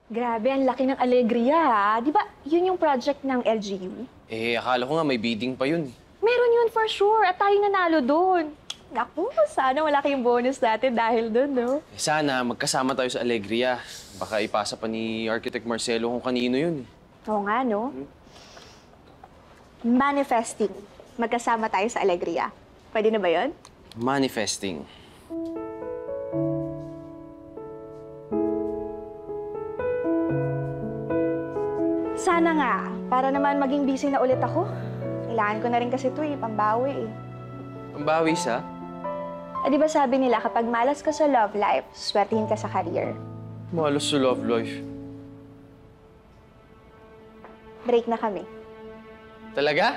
Grabe, ang laki ng Alegria, ha? Di ba yun yung project ng LGU? Akala ko nga may bidding pa yun. Meron yun for sure, at tayo nanalo doon. Naku, sana wala kayong bonus natin dahil doon, no? Sana magkasama tayo sa Alegria. Baka ipasa pa ni Architect Marcelo kung kanino yun. Oo nga, no? Manifesting. Magkasama tayo sa Alegria. Pwede na ba yun? Manifesting. Sana nga. Para naman maging busy na ulit ako. Kailangan ko na rin kasi ito pambawi Pambawi sa? Di ba sabi nila kapag malas ka sa love life, swertihin ka sa career. Malos sa love life. Break na kami. Talaga?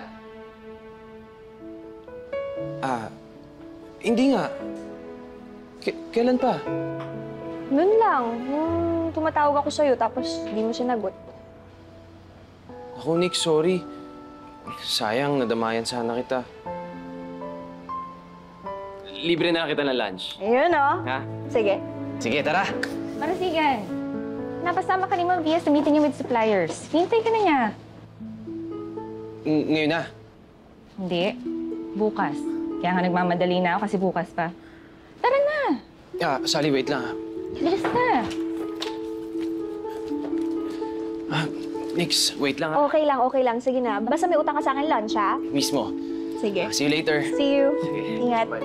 Hindi nga. Kailan pa? Noon lang. Nung tumatawag ako sa'yo, tapos di mo sinagot. Ako, Nick, sorry. Sayang, nadamayan sana kita. Libre na kita ng lunch. Ayun, oh. Ha? Sige. Sige, tara. Marasigan, napasama ka ni Ma'am Via sa meeting niya with suppliers. Hintay ka na niya. Ngayon na. Hindi. Bukas. Kaya nga nagmamadali na ako kasi bukas pa. Tara na! Sally, wait lang. Bilis na! Nix, wait lang. Okay lang. Sige na. Basta may utang ka sa akin lunch, ha? Mismo. Sige. See you later. See you. Sige. Ingat. Bye.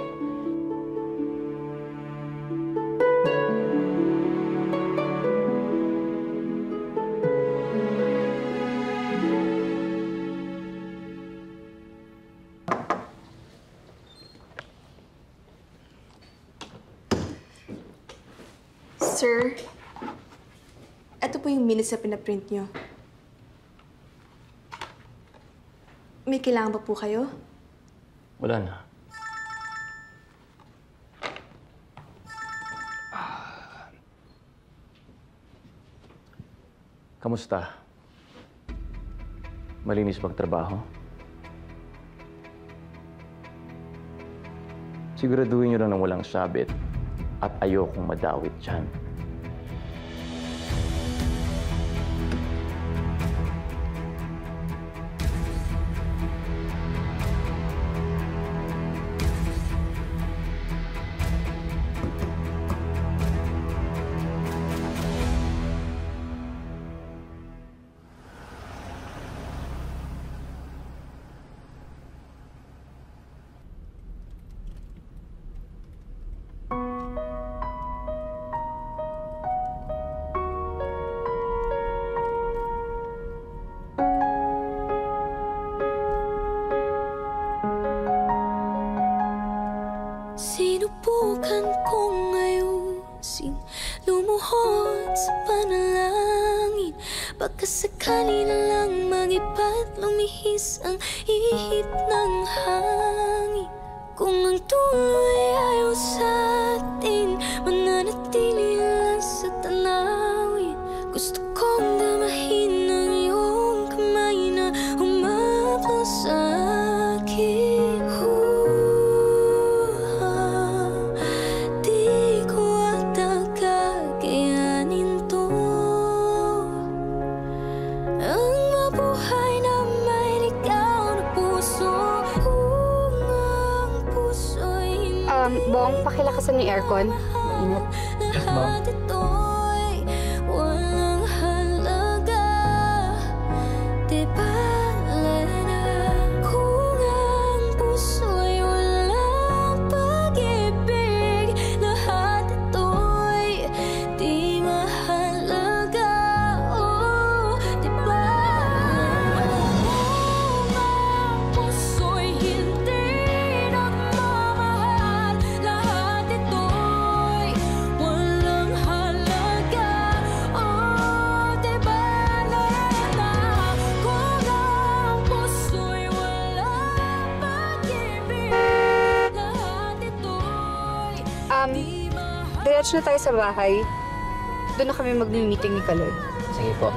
Sir, ito po yung minutes na pinaprint nyo. May kailangan pa po kayo? Wala na. Kamusta? Malinis magtrabaho? Siguraduhin niyo lang na walang sabit at ayokong madawit dyan. Sinubukan kong ayusin, lumuhod sa panalangin. Pagkasakali na lang mag-iba't lumihis ang ihip ng hangin. Kung ang tuloy ayaw sa atin, mananatili lang sa tanawin. Gusto kong damahin ang iyong kamay na humaplo sa akin. Bong, pakilakasan yung aircon. Init. Yes, ma'am. Diretso na tayo sa bahay. Doon na kami mag-meeting ni Kaloy. Sige po.